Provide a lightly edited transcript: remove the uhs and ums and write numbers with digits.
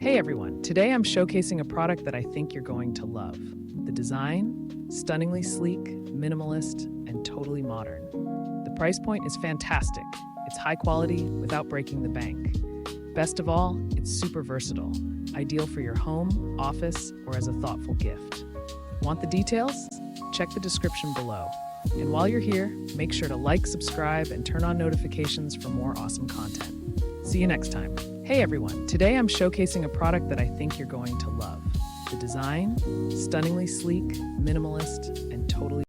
Hey everyone, today I'm showcasing a product that I think you're going to love. The design, stunningly sleek, minimalist, and totally modern. The price point is fantastic. It's high quality without breaking the bank. Best of all, it's super versatile, ideal for your home, office, or as a thoughtful gift. Want the details? Check the description below. And while you're here, make sure to like, subscribe, and turn on notifications for more awesome content. See you next time. Hey everyone, today I'm showcasing a product that I think you're going to love. The design, stunningly sleek, minimalist, and totally